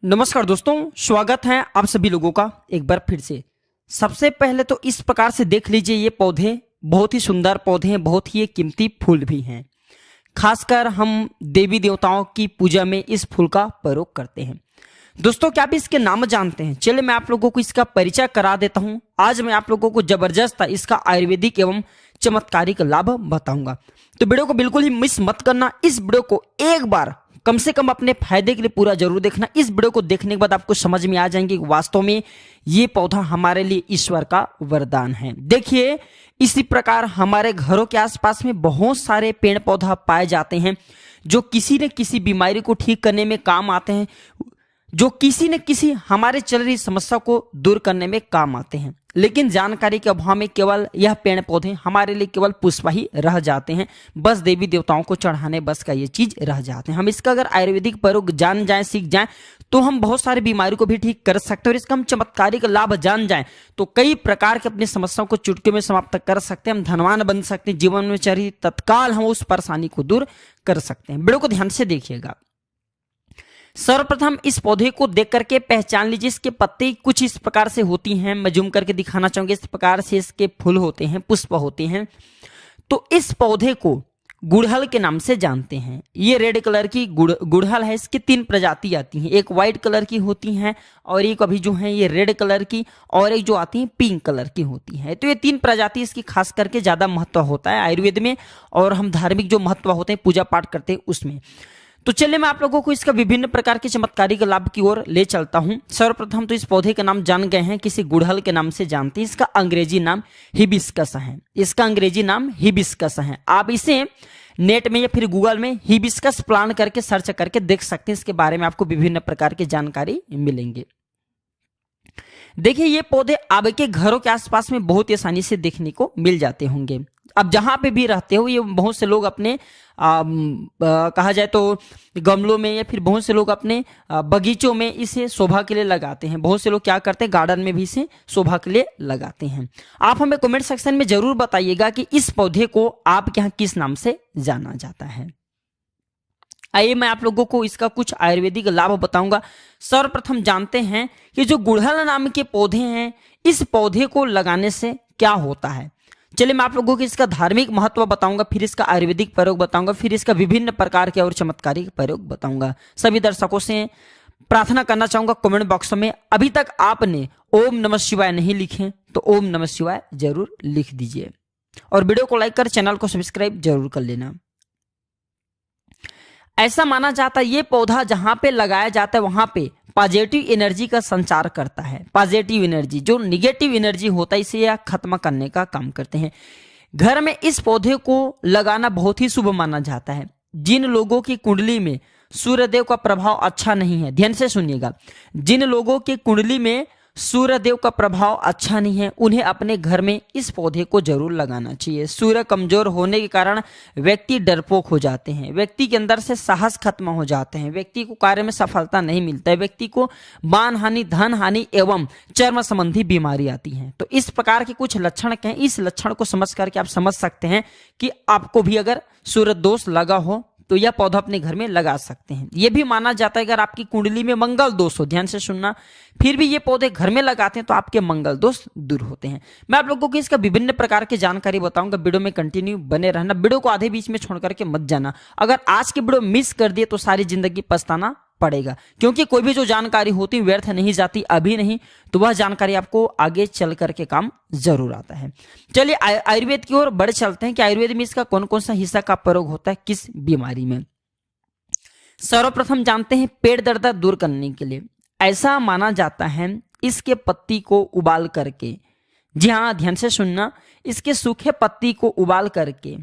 नमस्कार दोस्तों, स्वागत है आप सभी लोगों का एक बार फिर से। सबसे पहले तो इस प्रकार से देख लीजिए, ये पौधे बहुत ही सुंदर पौधे हैं, बहुत ही कीमती फूल भी हैं। खासकर हम देवी देवताओं की पूजा में इस फूल का प्रयोग करते हैं। दोस्तों, क्या आप इसके नाम जानते हैं? चलिए मैं आप लोगों को इसका परिचय करा देता हूं। आज मैं आप लोगों को जबरदस्त इसका आयुर्वेदिक एवं चमत्कारिक लाभ बताऊंगा, तो वीडियो को बिल्कुल ही मिस मत करना। इस वीडियो को एक बार कम से कम अपने फायदे के लिए पूरा जरूर देखना। इस वीडियो को देखने के बाद आपको समझ में आ जाएंगे कि वास्तव में ये पौधा हमारे लिए ईश्वर का वरदान है। देखिए, इसी प्रकार हमारे घरों के आसपास में बहुत सारे पेड़ पौधा पाए जाते हैं जो किसी न किसी बीमारी को ठीक करने में काम आते हैं, जो किसी न किसी हमारे चल रही समस्या को दूर करने में काम आते हैं। लेकिन जानकारी के अभाव में केवल यह पेड़ पौधे हमारे लिए केवल पुष्प ही रह जाते हैं, बस देवी देवताओं को चढ़ाने बस का ये चीज रह जाते हैं। हम इसका अगर आयुर्वेदिक प्रयोग जान जाएं, सीख जाएं, तो हम बहुत सारी बीमारी को भी ठीक कर सकते हैं। और इसका हम चमत्कारिक लाभ जान जाएं तो कई प्रकार के अपनी समस्याओं को चुटकी में समाप्त कर सकते हैं। हम धनवान बन सकते हैं, जीवन में चल रही तत्काल हम उस परेशानी को दूर कर सकते हैं। वीडियो को ध्यान से देखिएगा। सर्वप्रथम इस पौधे को देख करके पहचान लीजिए। इसके पत्ते कुछ इस प्रकार से होती हैं, मैं जूम करके दिखाना चाहूंगा। इस प्रकार से इसके फूल होते हैं, पुष्प होते हैं। तो इस पौधे को गुड़हल के नाम से जानते हैं। ये रेड कलर की गुड़हल है। इसकी 3 प्रजाति आती हैं, एक व्हाइट कलर की होती हैं और एक अभी जो है ये रेड कलर की, और एक जो आती है पिंक कलर की होती है। तो ये 3 प्रजाति इसकी खास करके ज्यादा महत्व होता है आयुर्वेद में, और हम धार्मिक जो महत्व होते हैं पूजा पाठ करते हैं उसमें। तो चलिए मैं आप लोगों को इसका विभिन्न प्रकार के चमत्कारिक लाभ की ओर ले चलता हूं। सर्वप्रथम तो इस पौधे का नाम जान गए हैं, किसी गुड़हल के नाम से जानते हैं। इसका अंग्रेजी नाम हिबिस्कस है। इसका अंग्रेजी नाम हिबिस्कस है। आप इसे नेट में या फिर गूगल में हिबिस्कस प्लांट करके सर्च करके देख सकते हैं। इसके बारे में आपको विभिन्न प्रकार की जानकारी मिलेंगे। देखिए, ये पौधे आपके घरों के आसपास में बहुत ही आसानी से देखने को मिल जाते होंगे। अब जहां पे भी रहते हो, ये बहुत से लोग अपने कहा जाए तो गमलों में या फिर बहुत से लोग अपने बगीचों में इसे शोभा के लिए लगाते हैं। बहुत से लोग क्या करते हैं, गार्डन में भी इसे शोभा के लिए लगाते हैं। आप हमें कमेंट सेक्शन में जरूर बताइएगा कि इस पौधे को आपके यहाँ किस नाम से जाना जाता है। आइए मैं आप लोगों को इसका कुछ आयुर्वेदिक लाभ बताऊंगा। सर्वप्रथम जानते हैं कि जो गुड़हल नाम के पौधे हैं, इस पौधे को लगाने से क्या होता है। चलिए मैं आप लोगों को इसका धार्मिक महत्व बताऊंगा, फिर इसका आयुर्वेदिक प्रयोग बताऊंगा, फिर इसका विभिन्न प्रकार के और चमत्कारिक प्रयोग बताऊंगा। सभी दर्शकों से प्रार्थना करना चाहूंगा, कमेंट बॉक्स में अभी तक आपने ओम नमः शिवाय नहीं लिखे तो ओम नमः शिवाय जरूर लिख दीजिए, और वीडियो को लाइक कर चैनल को सब्सक्राइब जरूर कर लेना। ऐसा माना जाता है ये पौधा जहां पे लगाया जाता है वहां पे पॉजिटिव एनर्जी का संचार करता है। पॉजिटिव एनर्जी, जो निगेटिव एनर्जी होता है, इसे यह खत्म करने का काम करते हैं। घर में इस पौधे को लगाना बहुत ही शुभ माना जाता है। जिन लोगों की कुंडली में सूर्यदेव का प्रभाव अच्छा नहीं है, ध्यान से सुनिएगा, जिन लोगों की कुंडली में सूर्यदेव का प्रभाव अच्छा नहीं है, उन्हें अपने घर में इस पौधे को जरूर लगाना चाहिए। सूर्य कमजोर होने के कारण व्यक्ति डरपोक हो जाते हैं, व्यक्ति के अंदर से साहस खत्म हो जाते हैं, व्यक्ति को कार्य में सफलता नहीं मिलता है, व्यक्ति को मान हानि, धन हानि एवं चर्म संबंधी बीमारी आती है। तो इस प्रकार के कुछ लक्षण हैं। इस लक्षण को समझ करके आप समझ सकते हैं कि आपको भी अगर सूर्य दोष लगा हो तो यह पौधा अपने घर में लगा सकते हैं। यह भी माना जाता है अगर आपकी कुंडली में मंगल दोष हो, ध्यान से सुनना, फिर भी ये पौधे घर में लगाते हैं तो आपके मंगल दोष दूर होते हैं। मैं आप लोगों को इसका विभिन्न प्रकार की जानकारी बताऊंगा। वीडियो में कंटिन्यू बने रहना, वीडियो को आधे बीच में छोड़ करके मत जाना। अगर आज की वीडियो मिस कर दिए तो सारी जिंदगी पछताना पड़ेगा, क्योंकि कोई भी जो जानकारी होती व्यर्थ नहीं जाती, अभी नहीं तो वह जानकारी आपको आगे चल करके काम जरूर आता है। चलिए आयुर्वेद की ओर बढ़ चलते हैं कि आयुर्वेद में इसका कौन कौन सा हिस्सा का प्रयोग होता है किस बीमारी में। सर्वप्रथम जानते हैं पेट दर्द दूर करने के लिए। ऐसा माना जाता है इसके पत्ती को उबाल करके, जी हाँ ध्यान से सुनना, इसके सूखे पत्ती को उबाल करके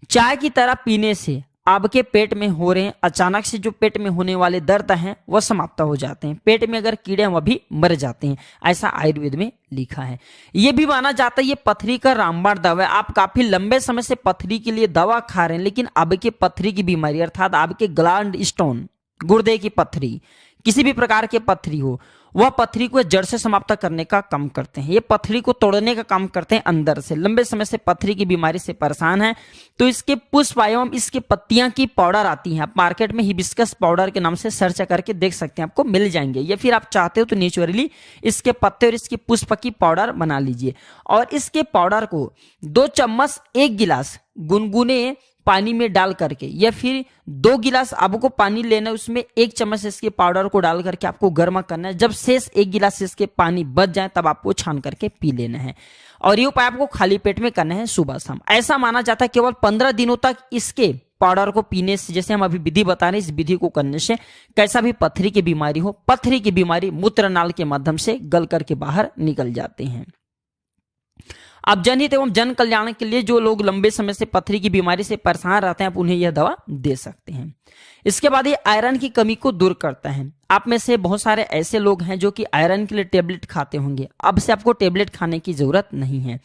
चाय की तरह पीने से आपके पेट में हो रहे अचानक से जो पेट में होने वाले दर्द हैं वह समाप्त हो जाते हैं। पेट में अगर कीड़े हैं वह भी मर जाते हैं, ऐसा आयुर्वेद में लिखा है। यह भी माना जाता है ये पथरी का रामबाण दवा है। आप काफी लंबे समय से पथरी के लिए दवा खा रहे हैं, लेकिन आपके पथरी की बीमारी अर्थात आपके ग्लैंड स्टोन गुर्दे की पत्थरी, किसी भी प्रकार की पत्थरी हो, वह पत्थरी को जड़ से समाप्त करने का काम करते हैं। ये पत्थरी को तोड़ने का काम करते हैं अंदर से। लंबे समय से पत्थरी की बीमारी से परेशान है तो इसके पुष्प एवं इसके पत्तियां की पाउडर आती हैं। आप मार्केट में हिबिस्कस पाउडर के नाम से सर्च करके देख सकते हैं, आपको मिल जाएंगे। या फिर आप चाहते हो तो नेचुरली इसके पत्ते और इसके पुष्प की पाउडर बना लीजिए और इसके पाउडर को 2 चम्मच 1 गिलास गुनगुने पानी में डाल करके, या फिर 2 गिलास आपको पानी लेना है, उसमें 1 चम्मच इसके पाउडर को डाल करके आपको गर्म करना है। जब शेष 1 गिलास इसके पानी बच जाए तब आपको छान करके पी लेना है। और ये उपाय आपको खाली पेट में करना है सुबह शाम। ऐसा माना जाता है केवल 15 दिनों तक इसके पाउडर को पीने से, जैसे हम अभी विधि बता रहे हैं, इस विधि को करने से कैसा भी पत्थरी की बीमारी हो, पत्थरी की बीमारी मूत्र नाल के माध्यम से गल करके बाहर निकल जाते हैं। अब जनहित एवं जन कल्याण के लिए जो लोग लंबे समय से पथरी की बीमारी से परेशान रहते हैं, आप उन्हें यह दवा दे सकते हैं। इसके बाद ये आयरन की कमी को दूर करता है। आप में से बहुत सारे ऐसे लोग हैं जो कि आयरन के लिए टेबलेट खाते होंगे। अब से आपको टेबलेट खाने की जरूरत नहीं है।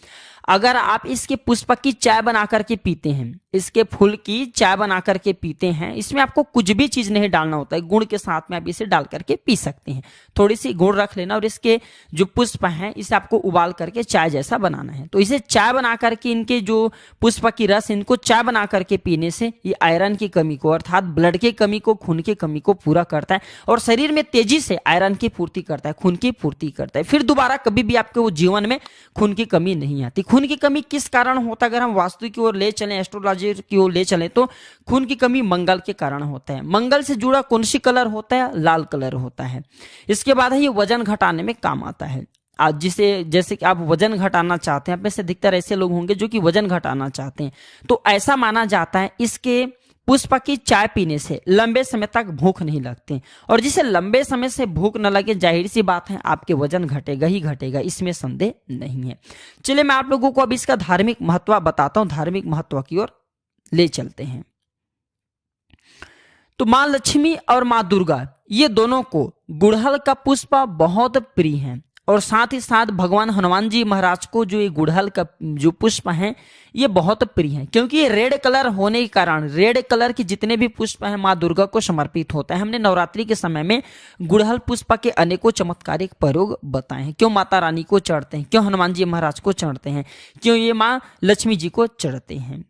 अगर आप इसके पुष्प की चाय बना करके पीते हैं, इसके फूल की चाय बना करके पीते हैं, इसमें आपको कुछ भी चीज नहीं डालना होता है, गुड़ के साथ में आप इसे डाल करके पी सकते हैं। थोड़ी सी गुड़ रख लेना और इसके जो पुष्प हैं इसे आपको उबाल करके चाय जैसा बनाना है। तो इसे चाय बना करके, इनके जो पुष्प की रस, इनको चाय बना करके पीने से ये आयरन की कमी को, अर्थात ब्लड की कमी को, खून की कमी को पूरा करता है और शरीर में तेजी से आयरन की पूर्ति करता है, खून की पूर्ति करता है। फिर दोबारा कभी भी आपके वो जीवन में खून की कमी नहीं आती। खून की कमी किस कारण होता है? अगर हम वास्तु की ओर ले चलें, एस्ट्रोलॉजी की ओर ले चलें, तो खून की कमी मंगल के कारण होता है। मंगल से जुड़ा कौन सी कलर होता है? लाल कलर होता है। इसके बाद है ये वजन घटाने में काम आता है। आज जैसे कि आप वजन घटाना चाहते हैं, आप में से अधिकतर ऐसे लोग होंगे जो कि वजन घटाना चाहते हैं, तो ऐसा माना जाता है इसके पुष्प की चाय पीने से लंबे समय तक भूख नहीं लगती। और जिसे लंबे समय से भूख न लगे, जाहिर सी बात है आपके वजन घटेगा ही घटेगा, इसमें संदेह नहीं है। चलिए मैं आप लोगों को अब इसका धार्मिक महत्व बताता हूं, धार्मिक महत्व की ओर ले चलते हैं। तो मां लक्ष्मी और मां दुर्गा, ये दोनों को गुड़हल का पुष्प बहुत प्रिय है। और साथ ही साथ भगवान हनुमान जी महाराज को जो ये गुड़हल का जो पुष्प हैं ये बहुत प्रिय है, क्योंकि ये रेड कलर होने के कारण, रेड कलर के जितने भी पुष्प हैं माँ दुर्गा को समर्पित होता है। हमने नवरात्रि के समय में गुड़हल पुष्प के अनेकों चमत्कारिक प्रयोग बताए हैं। क्यों माता रानी को चढ़ते हैं, क्यों हनुमान जी महाराज को चढ़ते हैं, क्यों ये माँ लक्ष्मी जी को चढ़ते हैं।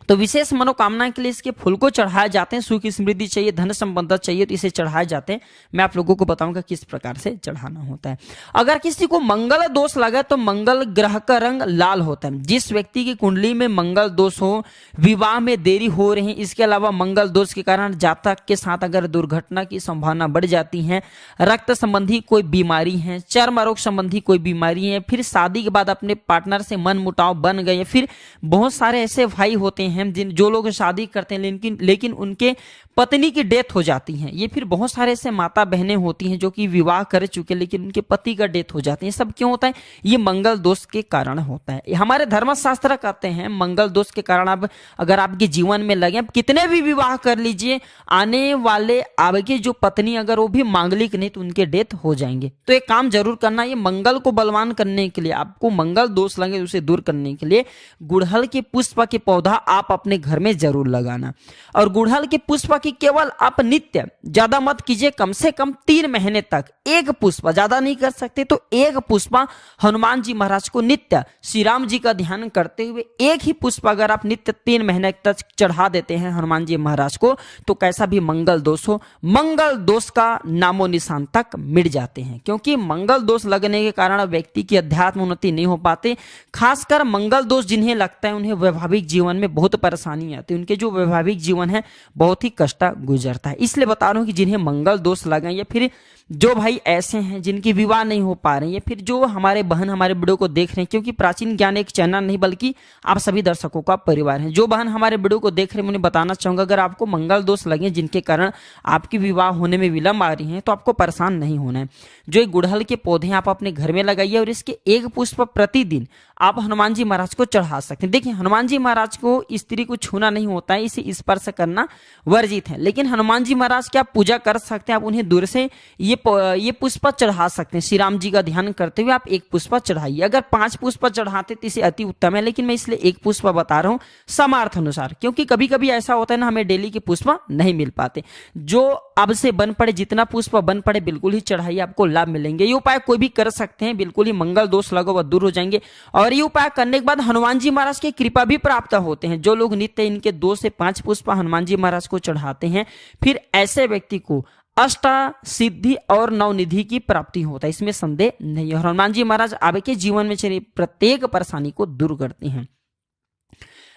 तो विशेष मनोकामना के लिए इसके फूल को चढ़ाए जाते हैं। सुख समृद्धि चाहिए, धन संबंध चाहिए तो इसे चढ़ाए जाते हैं। मैं आप लोगों को बताऊंगा किस प्रकार से चढ़ाना होता है। अगर किसी को मंगल दोष लगे तो मंगल ग्रह का रंग लाल होता है। जिस व्यक्ति की कुंडली में मंगल दोष हो, विवाह में देरी हो रही, इसके अलावा मंगल दोष के कारण जातक के साथ अगर दुर्घटना की संभावना बढ़ जाती है, रक्त संबंधी कोई बीमारी है, चर्म रोग संबंधी कोई बीमारी है, फिर शादी के बाद अपने पार्टनर से मन मुटाव बन गए, फिर बहुत सारे ऐसे भाई होते हैं जो लोग शादी करते हैं लेकिन उनके पत्नी की डेथ हो जाती है। ये फिर बहुत सारे ऐसे माता बहनें होती हैं जो कि विवाह कर चुके लेकिन उनके पति का डेथ हो जाती है। सब क्यों होता है? ये मंगल दोष के कारण होता है। हमारे धर्मशास्त्र कहते हैं मंगल दोष के कारण अब अगर आपके जीवन में लगे, अब कितने भी विवाह कर लीजिए, आने वाले आपकी जो पत्नी अगर वो भी मांगलिक नहीं तो उनके डेथ हो जाएंगे। तो एक काम जरूर करना, ये मंगल को बलवान करने के लिए, आपको मंगल दोष लगे उसे दूर करने के लिए गुड़हल के पुष्प के पौधा आप अपने घर में जरूर लगाना। और गुड़हल के पुष्प की केवल आप नित्य, ज्यादा मत कीजिए, कम से कम 3 महीने तक एक पुष्प, ज्यादा नहीं कर सकते तो एक पुष्प हनुमान जी महाराज को नित्य श्री राम जी का ध्यान करते हुए एक ही पुष्प अगर आप नित्य 3 महीने तक चढ़ा देते हैं हनुमान जी महाराज को, तो कैसा भी मंगल दोष हो, मंगल दोष का नामो निशान तक मिट जाते हैं। क्योंकि मंगल दोष लगने के कारण व्यक्ति की अध्यात्म उन्नति नहीं हो पाते। खासकर मंगल दोष जिन्हें लगता है उन्हें वैवाहिक जीवन में बहुत परेशानी आती है, उनके जो वैवाहिक जीवन है बहुत ही कष्ट गुजरता है। इसलिए बता रहा हूं कि जिन्हें मंगल दोष लगे, या फिर जो भाई ऐसे हैं जिनके विवाह नहीं हो पा रहे हैं, या फिर जो हमारे बहन हमारे वीडियो को देख रहे हैं, क्योंकि प्राचीन ज्ञान एक चैनल नहीं बल्कि आप सभी दर्शकों का परिवार है। जो बहन हमारे वीडियो को देख रहे हैं उन्हें बताना चाहूंगा, अगर आपको मंगल दोष लगे जिनके कारण आपकी विवाह होने में विलंब आ रही है तो आपको परेशान नहीं होना है। जो एक गुड़हल के पौधे आप अपने घर में लगाइए और इसके एक पुष्प प्रतिदिन आप हनुमान जी महाराज को चढ़ा सकते हैं। देखिए हनुमान जी महाराज को स्त्री को छूना नहीं होता है, इसे स्पर्श करना वर्जित है, लेकिन हनुमान जी महाराज की आप पूजा कर सकते हैं। आप उन्हें दूर से ये ये पुष्प चढ़ा सकते हैं। श्री राम जी का ध्यान करते हुए आप एक पुष्प चढ़ाइए। अगर 5 पुष्प चढ़ाते तो इसे अति उत्तम है, लेकिन मैं इसलिए एक पुष्प बता रहा हूँ समार्थ अनुसार, क्योंकि कभी कभी ऐसा होता है ना, हमें डेली के पुष्प नहीं मिल पाते। जो अब से बन पड़े, जितना पुष्प बन पड़े बिल्कुल ही चढ़ाइए, आपको लाभ मिलेंगे। ये उपाय कोई भी कर सकते हैं, बिल्कुल ही मंगल दोष लगा हुआ दूर हो जाएंगे। और ये उपाय करने के बाद हनुमान जी महाराज की कृपा भी प्राप्त होते हैं। जो लोग नित्य इनके 2 से 5 पुष्प हनुमान जी महाराज को चढ़ाते हैं, फिर ऐसे व्यक्ति को अष्ट सिद्धि और नवनिधि की प्राप्ति होता है, इसमें संदेह नहीं है। और हनुमान जी महाराज आपके जीवन में चली प्रत्येक परेशानी को दूर करते हैं।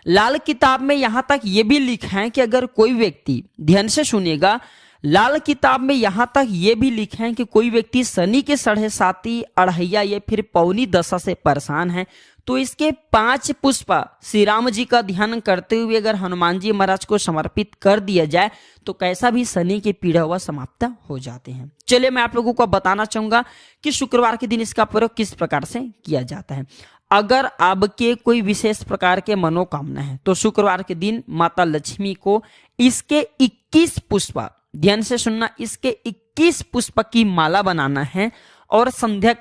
लाल किताब में यहां तक यह भी लिखा है कि अगर कोई व्यक्ति, ध्यान से सुनिएगा, लाल किताब में यहां तक यह भी लिखा है कि कोई व्यक्ति शनि के 7.5 अढ़ैया या फिर पौनी दशा से परेशान है, तो इसके 5 पुष्प श्री राम जी का ध्यान करते हुए अगर हनुमान जी महाराज को समर्पित कर दिया जाए तो कैसा भी शनि के पीड़ा हुआ समाप्त हो जाते हैं। चलिए मैं आप लोगों को बताना चाहूंगा कि शुक्रवार के दिन इसका प्रयोग किस प्रकार से किया जाता है। अगर आपके कोई विशेष प्रकार के मनोकामना है तो शुक्रवार के दिन माता लक्ष्मी को इसके 21 पुष्प, ध्यान से सुनना, इसके 21 पुष्प की माला बनाना है। और संध्या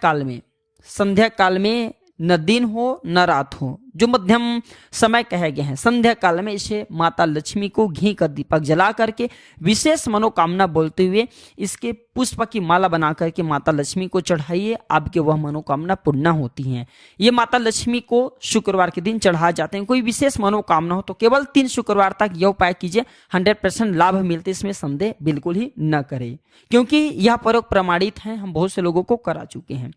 काल में न दिन हो न रात हो, जो मध्यम समय कहे गए हैं, संध्या काल में इसे माता लक्ष्मी को घी का दीपक जला करके विशेष मनोकामना बोलते हुए इसके पुष्प की माला बना करके माता लक्ष्मी को चढ़ाइए, आपके वह मनोकामना पूर्ण होती हैं। ये माता लक्ष्मी को शुक्रवार के दिन चढ़ाए जाते हैं। कोई विशेष मनोकामना हो तो केवल 3 शुक्रवार तक यह उपाय कीजिए, 100% लाभ मिलते, इसमें संदेह बिल्कुल ही न करें, क्योंकि यह प्रयोग प्रमाणित है, हम बहुत से लोगों को करा चुके हैं।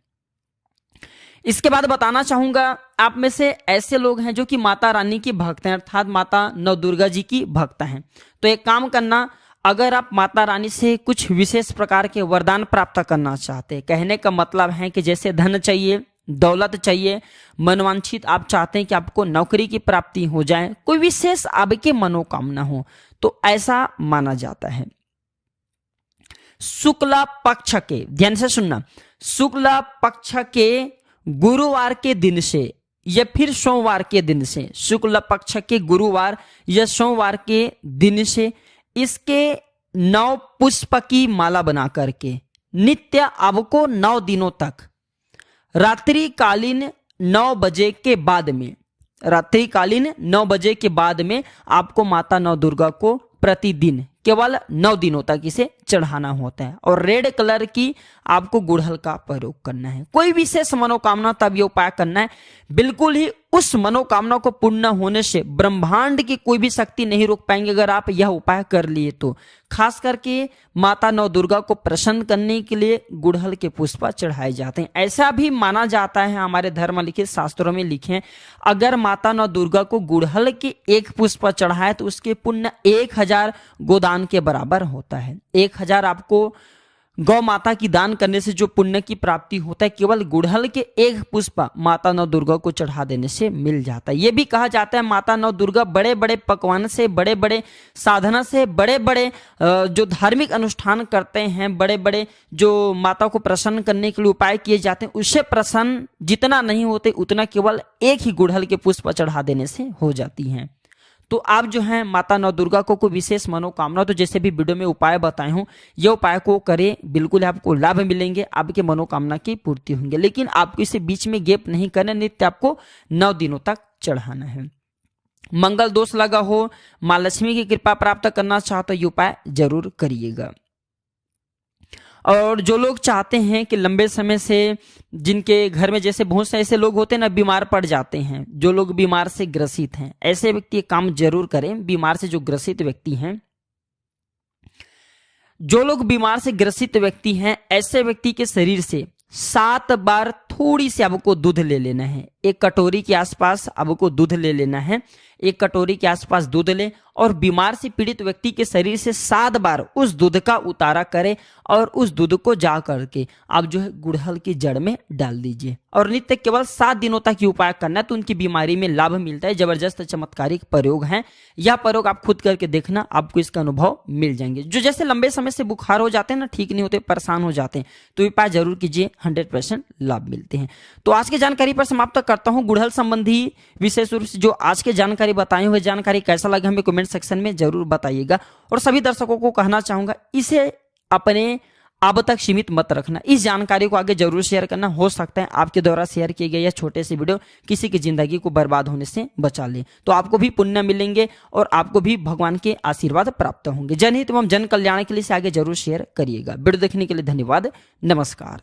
इसके बाद बताना चाहूंगा, आप में से ऐसे लोग हैं जो कि माता रानी की भक्त हैं, अर्थात माता नव दुर्गा जी की भक्त हैं, तो एक काम करना, अगर आप माता रानी से कुछ विशेष प्रकार के वरदान प्राप्त करना चाहते हैं, कहने का मतलब है कि जैसे धन चाहिए, दौलत चाहिए, मनवांछित आप चाहते हैं कि आपको नौकरी की प्राप्ति हो जाए, कोई विशेष आपके मनोकामना हो, तो ऐसा माना जाता है शुक्ला पक्ष के, ध्यान से सुनना, शुक्ला पक्ष के गुरुवार के दिन से या फिर सोमवार के दिन से, शुक्ल पक्ष के गुरुवार या सोमवार के दिन से इसके 9 पुष्प की माला बना करके नित्य आपको 9 दिनों तक रात्रिकालीन 9 बजे के बाद में, रात्रिकालीन 9 बजे के बाद में आपको माता नव दुर्गा को प्रतिदिन केवल 9 दिनों तक इसे चढ़ाना होता है। और रेड कलर की आपको गुड़हल का प्रयोग करना है। कोई विशेष मनोकामना तब ये उपाय करना है, बिल्कुल ही उस मनोकामना को पूर्ण होने से ब्रह्मांड की कोई भी शक्ति नहीं रोक पाएंगे अगर आप यह उपाय कर लिए तो। खास करके माता नव दुर्गा को प्रसन्न करने के लिए गुड़हल के पुष्प चढ़ाए जाते हैं। ऐसा भी माना जाता है, हमारे धर्म लिखित शास्त्रों में लिखे हैं, अगर माता नव दुर्गा को गुड़हल के 1 पुष्प चढ़ाए तो उसके पुण्य 1000 गोदान के बराबर होता है। 1000 आपको गौ माता की दान करने से जो पुण्य की प्राप्ति होता है, केवल गुड़हल के 1 पुष्प माता नव दुर्गा को चढ़ा देने से मिल जाता है। यह भी कहा जाता है माता नव दुर्गा बड़े बड़े पकवान से, बड़े बड़े साधना से, बड़े बड़े जो धार्मिक अनुष्ठान करते हैं, बड़े बड़े जो माता को प्रसन्न करने के लिए उपाय किए जाते हैं, उससे प्रसन्न जितना नहीं होते उतना केवल 1 ही गुड़हल के पुष्प चढ़ा देने से हो जाती हैं। तो आप जो है माता नव दुर्गा को कोई विशेष मनोकामना, तो जैसे भी वीडियो में उपाय बताए हूं, ये उपाय को करें, बिल्कुल आपको लाभ मिलेंगे, आपके मनोकामना की पूर्ति होंगे। लेकिन आपको इसे बीच में गैप नहीं करना, नित्य आपको 9 दिनों तक चढ़ाना है। मंगल दोष लगा हो, माँ लक्ष्मी की कृपा प्राप्त करना चाहते तो ये उपाय जरूर करिएगा। और जो लोग चाहते हैं कि लंबे समय से, जिनके घर में जैसे बहुत से ऐसे लोग होते हैं ना, बीमार पड़ जाते हैं, जो लोग बीमार से ग्रसित हैं, ऐसे व्यक्ति एक काम जरूर करें। बीमार से जो ग्रसित व्यक्ति हैं, जो लोग बीमार से ग्रसित व्यक्ति हैं, ऐसे व्यक्ति के शरीर से 7 बार थोड़ी सी आपको दूध ले लेना है। 1 कटोरी के आसपास आपको दूध ले लेना है। 1 कटोरी के आसपास दूध लें और बीमार से पीड़ित व्यक्ति के शरीर से 7 बार उस दूध का उतारा करें और उस दूध को जा करके आप जो है गुड़हल की जड़ में डाल दीजिए। और नित्य केवल 7 दिनों तक ये उपाय करना है, तो उनकी बीमारी में लाभ मिलता है। जबरदस्त चमत्कारिक प्रयोग है। यह प्रयोग आप खुद करके देखना, आपको इसका अनुभव मिल जाएंगे। जो जैसे लंबे समय से बुखार हो जाते हैं ना, ठीक नहीं होते, परेशान हो जाते हैं, तो उपाय जरूर कीजिए, 100% लाभ मिलते हैं। तो आज की जानकारी पर समाप्त करता हूं। गुड़हल संबंधी विशेष रूप से जो आज के जानकारी बताई हुई जानकारी कैसा लगा हमें कमेंट सेक्शन में जरूर बताइएगा। और सभी दर्शकों को कहना चाहूंगा, इसे अपने अब तक सीमित मत रखना। इस जानकारी को आगे जरूर शेयर करना। हो सकता है आपके द्वारा शेयर किए गए यह छोटे से वीडियो किसी की जिंदगी को बर्बाद होने से बचा ले, तो आपको भी पुण्य मिलेंगे और आपको भी भगवान के आशीर्वाद प्राप्त होंगे। जनहित एवं जन कल्याण के लिए इसे आगे जरूर शेयर करिएगा। वीडियो देखने के लिए धन्यवाद। नमस्कार।